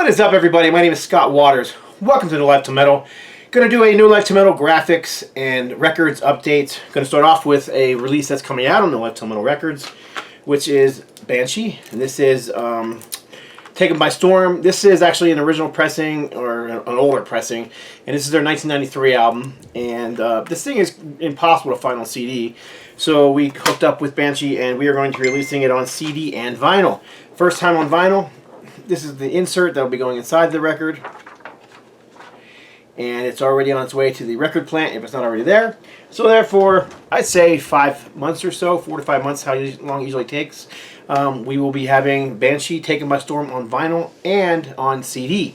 What is up, everybody? My name is Scott Waters. Welcome to NoLifeTilMetal. Going to do a NoLifeTilMetal graphics and records update. Going to start off with a release that's coming out on NoLifeTilMetal Records, which is Banshee. And this is Taken by Storm. This is actually an original pressing, or an older pressing, and this is their 1993 album. And this thing is impossible to find on CD, so we hooked up with Banshee, and we are going to be releasing it on CD and vinyl. First time on vinyl. This is the insert that will be going inside the record, and it's already on its way to the record plant if it's not already there. So therefore, I'd say 5 months or so, 4 to 5 months, how long it usually takes. We will be having Banshee Taken by Storm on vinyl and on CD.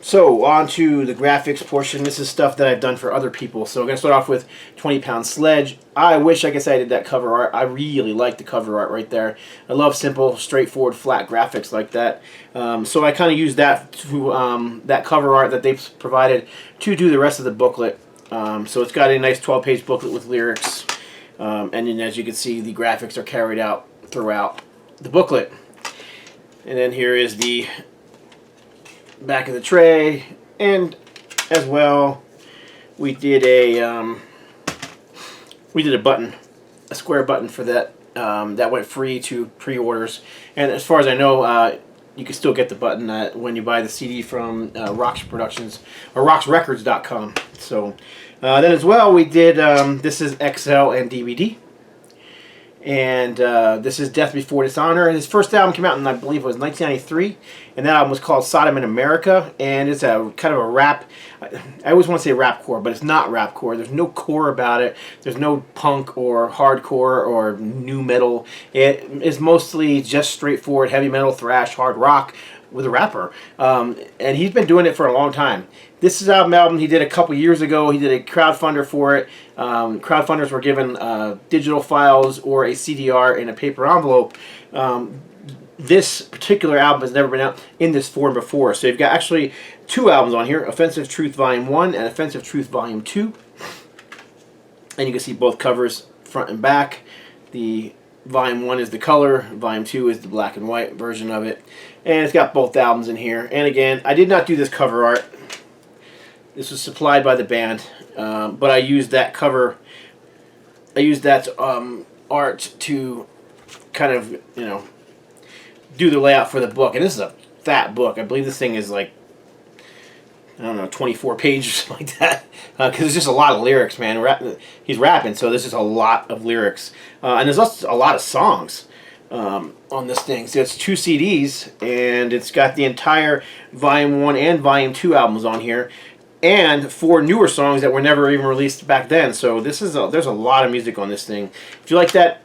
So on to the graphics portion. This is stuff that I've done for other people. So we're going to start off with 20-pound Sledge. I wish I guess I did that cover art. I really like the cover art right there. I love simple, straightforward, flat graphics like that. So I kind of used that to that cover art that they've provided to do the rest of the booklet. So it's got a nice 12-page booklet with lyrics. And then as you can see, the graphics are carried out throughout the booklet. And then here is the back of the tray, and as well we did a button, a square button for that that went free to pre-orders. And as far as I know, you can still get the button when you buy the CD from Rox Productions or roxrecords.com. So then as well we did this is XL and DBD. And this is Death Before Dishonor. And his first album came out in, I believe, it was 1993. And that album was called Sodom in America. And it's a kind of a rap. I always want to say rapcore, but it's not rapcore. There's no core about it. There's no punk or hardcore or new metal. It is mostly just straightforward heavy metal, thrash, hard rock with a rapper. And he's been doing it for a long time. This is an album he did a couple years ago. He did a crowdfunder for it. Crowdfunders were given digital files or a CDR in a paper envelope. This particular album has never been out in this form before. So you've got actually 2 albums on here, Offensive Truth Volume 1 and Offensive Truth Volume 2. And you can see both covers, front and back. The Volume 1 is the color, Volume 2 is the black and white version of it. And it's got both albums in here. And again, I did not do this cover art. This was supplied by the band, but I used that cover, I used that art to kind of, you know, do the layout for the book. And this is a fat book. I believe this thing is like, I don't know, 24 pages or something like that. Because there's just a lot of lyrics, man. He's rapping, so there's just a lot of lyrics. And there's also a lot of songs on this thing. So it's 2 CDs, and it's got the entire Volume 1 and Volume 2 albums on here. And 4 newer songs that were never even released back then. So this is there's a lot of music on this thing. If you like that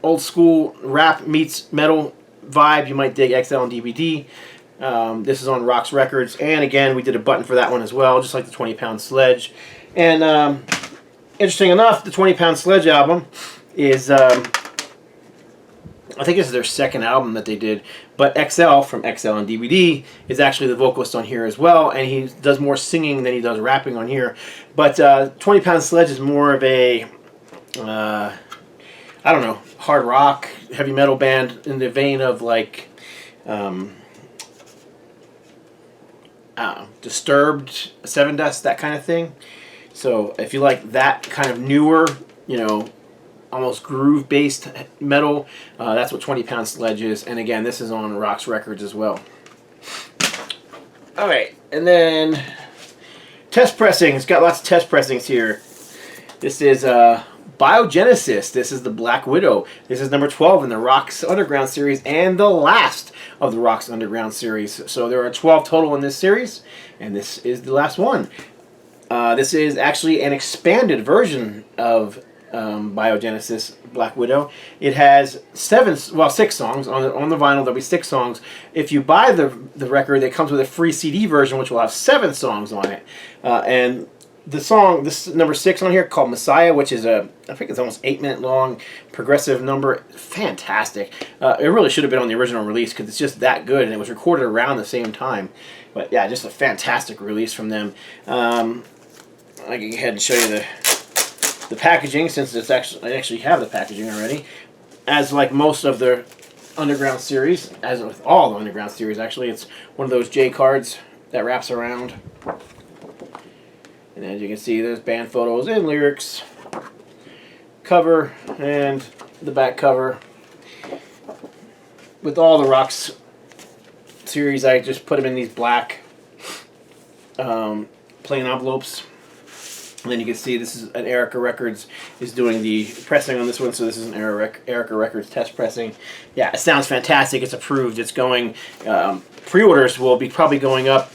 old school rap meets metal vibe, you might dig XL and DBD. This is on Rox Records, and again we did a button for that one as well, just like the 20-pound Sledge. And interesting enough, the 20-pound Sledge album is I think this is their second album that they did, but XL from XL and DBD is actually the vocalist on here as well, and he does more singing than he does rapping on here. But 20-pound Sledge is more of a I don't know, hard rock, heavy metal band in the vein of like Disturbed, Seven Dust, that kind of thing. So if you like that kind of newer, you know, almost groove-based metal, that's what 20-pound Sledge is. And again, this is on Rox Records as well. Alright, and then test pressing. It's got lots of test pressings here. This is BioGenesis. This is the Black Widow. This is number 12 in the Rox Underground series and the last of the Rox Underground series. So there are 12 total in this series, and this is the last one. This is actually an expanded version of BioGenesis Black Widow. It has 6 songs on the vinyl. There'll be 6 songs. If you buy the record, it comes with a free CD version, which will have 7 songs on it. And the song, this is number 6 on here, called Messiah, which is I think it's almost 8-minute long, progressive number. Fantastic. It really should have been on the original release because it's just that good, and it was recorded around the same time. But yeah, just a fantastic release from them. I can go ahead and show you the packaging, since I actually have the packaging already. As like most of the Underground series, as with all the Underground series actually. It's one of those J cards that wraps around. And as you can see, there's band photos and lyrics, cover, and the back cover. With all the Rocks series, I just put them in these black plain envelopes. And then you can see this is an Erica Records is doing the pressing on this one, so this is an Erica Records test pressing. Yeah, it sounds fantastic. It's approved. It's going. Pre-orders will be probably going up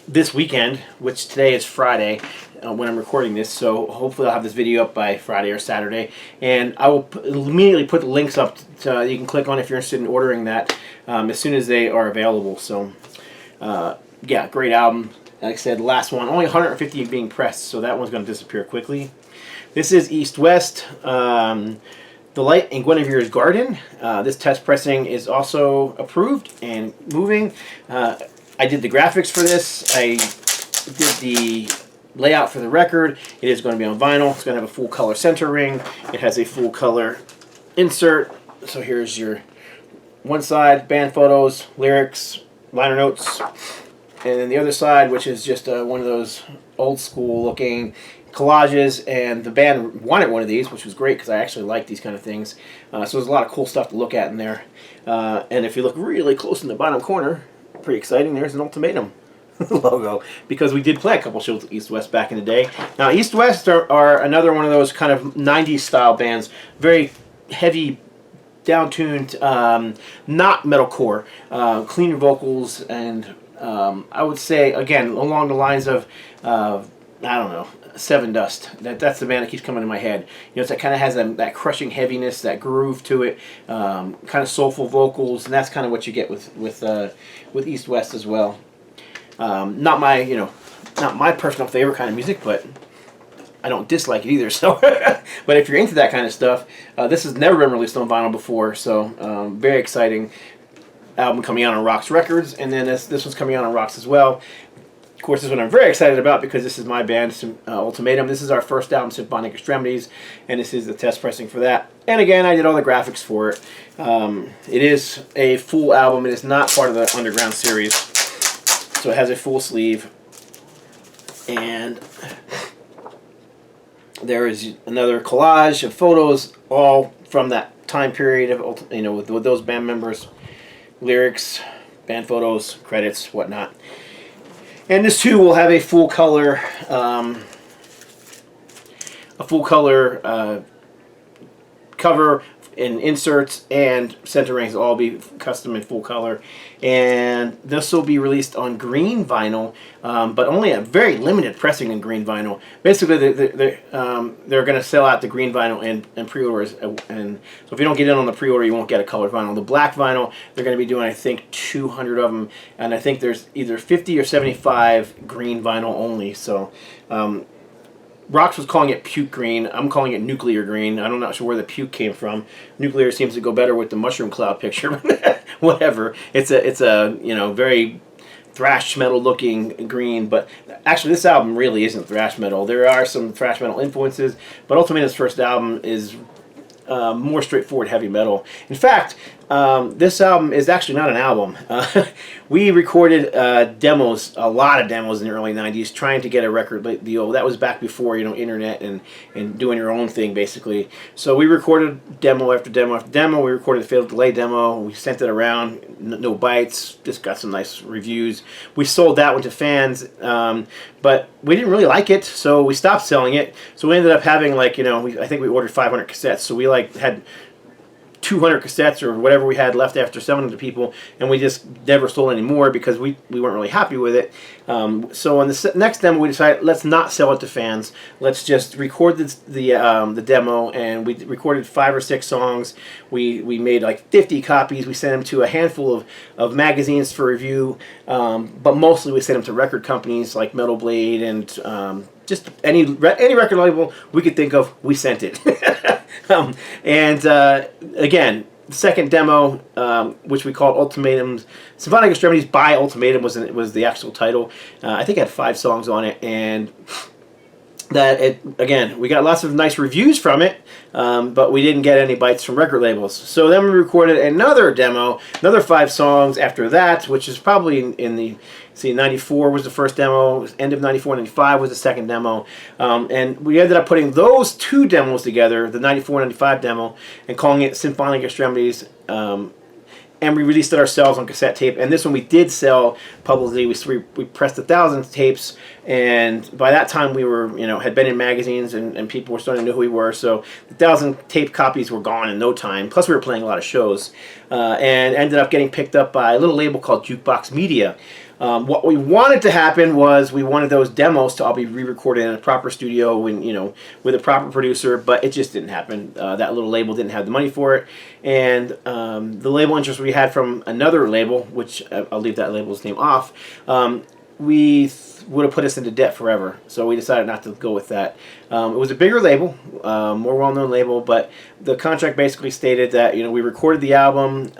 this weekend, which today is Friday when I'm recording this. So hopefully I'll have this video up by Friday or Saturday, and I will immediately put the links up to, you can click on if you're interested in ordering that as soon as they are available. So yeah, great album. Like I said, the last one, only 150 being pressed, so that one's going to disappear quickly. This is EastWest, The Light in Guinevere's Garden. This test pressing is also approved and moving. I did the graphics for this. I did the layout for the record. It is going to be on vinyl. It's going to have a full color center ring. It has a full color insert. So here's your one side, band photos, lyrics, liner notes. And then the other side, which is just one of those old school looking collages, and the band wanted one of these, which was great because I actually like these kind of things. So there's a lot of cool stuff to look at in there. And if you look really close in the bottom corner, pretty exciting, there's an Ultimatum logo, because we did play a couple shows with EastWest back in the day. Now EastWest are another one of those kind of 90s style bands, very heavy, down-tuned, not metalcore, cleaner vocals, and I would say, again, along the lines of, I don't know, Seven Dust. That's the band that keeps coming to my head. You know, it kind of has that crushing heaviness, that groove to it, kind of soulful vocals, and that's kind of what you get with EastWest as well. Not my personal favorite kind of music, but I don't dislike it either. So, but if you're into that kind of stuff, this has never been released on vinyl before, so very exciting. Album coming out on Rocks Records, and then this one's coming out on Rocks as well. Of course, this one I'm very excited about because this is my band, Ultimatum. This is our first album, Symphonic Extremities, and this is the test pressing for that. And again, I did all the graphics for it. It is a full album. It is not part of the Underground series, so it has a full sleeve. And there is another collage of photos, all from that time period of, you know, with those band members. Lyrics, band photos, credits, whatnot. And this too will have a full color cover and inserts, and center rings will all be custom in full color. And this will be released on green vinyl, but only a very limited pressing in green vinyl. Basically, they're going to sell out the green vinyl and pre-orders, and so if you don't get in on the pre-order, you won't get a colored vinyl. The black vinyl, they're going to be doing, I think, 200 of them, and I think there's either 50 or 75 green vinyl only. So Rocks was calling it puke green. I'm calling it nuclear green. I'm not sure where the puke came from. Nuclear seems to go better with the mushroom cloud picture. Whatever. It's a you know, very thrash metal looking green, but actually this album really isn't thrash metal. There are some thrash metal influences, but Ultimatum's first album is more straightforward heavy metal. In fact, this album is actually not an album. We recorded demos, a lot of demos in the early 90s, trying to get a record deal. That was back before, you know, internet and doing your own thing, basically. So we recorded demo after demo after demo. We recorded the Failed Delay demo. We sent it around, no bites. Just got some nice reviews. We sold that one to fans, but we didn't really like it, so we stopped selling it. So we ended up having, like, you know, I think we ordered 500 cassettes. So we like had 200 cassettes or whatever we had left after selling them to people, and we just never sold any more because we weren't really happy with it. So on the next demo, we decided, let's not sell it to fans. Let's just record the demo, and we recorded 5 or 6 songs. We made like 50 copies. We sent them to a handful of magazines for review, but mostly we sent them to record companies like Metal Blade and just any record label we could think of. We sent it. Again, the second demo, which we called Ultimatum's Symphonic Extremities by Ultimatum, was the actual title. I think it had 5 songs on it, and that again, we got lots of nice reviews from it, but we didn't get any bites from record labels. So then we recorded another demo, another 5 songs after that, which is probably in the, see, 94 was the first demo, end of 94, 95 was the second demo, and we ended up putting those 2 demos together, the 94, 95 demo, and calling it Symphonic Extremities. And we released it ourselves on cassette tape. And this one we did sell publicly. We pressed 1,000 tapes, and by that time we were, had been in magazines, and people were starting to know who we were. So 1,000 tape copies were gone in no time. Plus we were playing a lot of shows, and ended up getting picked up by a little label called Jukebox Media. What we wanted to happen was we wanted those demos to all be re-recorded in a proper studio and, with a proper producer, but it just didn't happen. That little label didn't have the money for it, and the label interest we had from another label, which I'll leave that label's name off, would have put us into debt forever. So we decided not to go with that. It was a bigger label, more well-known label, but the contract basically stated that, we recorded the album,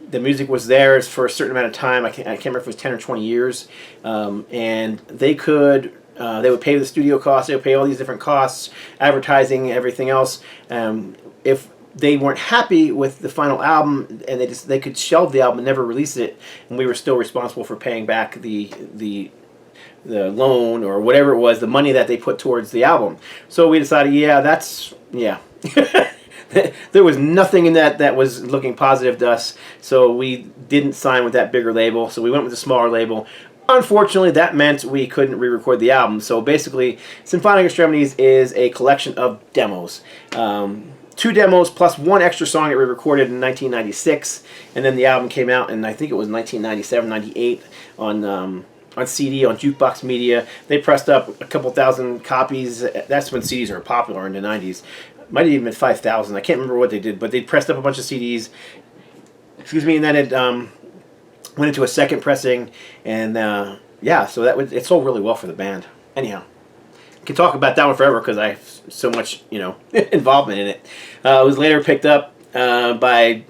the music was theirs for a certain amount of time. I can't remember if it was 10 or 20 years, and they would pay the studio costs, they would pay all these different costs, advertising, everything else. If they weren't happy with the final album, and they could shelve the album and never release it, and we were still responsible for paying back the loan or whatever it was, the money that they put towards the album. So we decided, yeah. There was nothing in that was looking positive to us, so we didn't sign with that bigger label, so we went with a smaller label. Unfortunately, that meant we couldn't re-record the album, so basically Symphonic Extremities is a collection of demos. 2 demos plus 1 extra song that we recorded in 1996, and then the album came out in, I think it was 1997, 98 on CD, on Jukebox Media. They pressed up a couple thousand copies. That's when CDs were popular in the 90s. Might have even been 5,000. I can't remember what they did, but they pressed up a bunch of CDs. Excuse me, and then it went into a second pressing, and so it sold really well for the band. Anyhow, I can talk about that one forever because I have so much involvement in it. It was later picked up by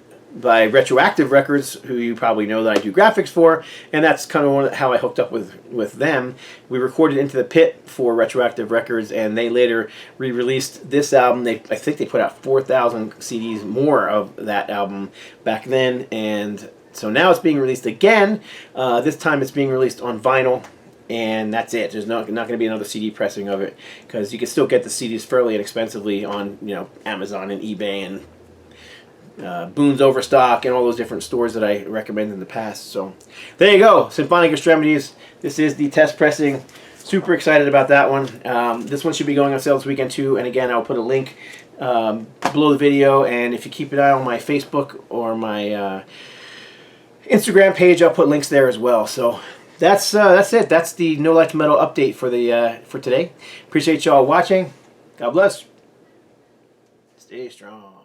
Retroactive Records, who you probably know that I do graphics for, and that's kind of how I hooked up with them. We recorded Into the Pit for Retroactive Records, and they later re-released this album. I think they put out 4,000 CDs more of that album back then, and so now it's being released again. This time it's being released on vinyl, and that's it. There's not going to be another CD pressing of it, because you can still get the CDs fairly inexpensively on Amazon and eBay and Boone's Overstock and all those different stores that I recommended in the past. So there you go, Symphonic Extremities. This is the test pressing. Super excited about that one. This one should be going on sale this weekend too, and again I'll put a link below the video, and if you keep an eye on my Facebook or my Instagram page, I'll put links there as well. So that's it. That's the NoLifeTilMetal update for today. Appreciate y'all watching. God bless. Stay strong.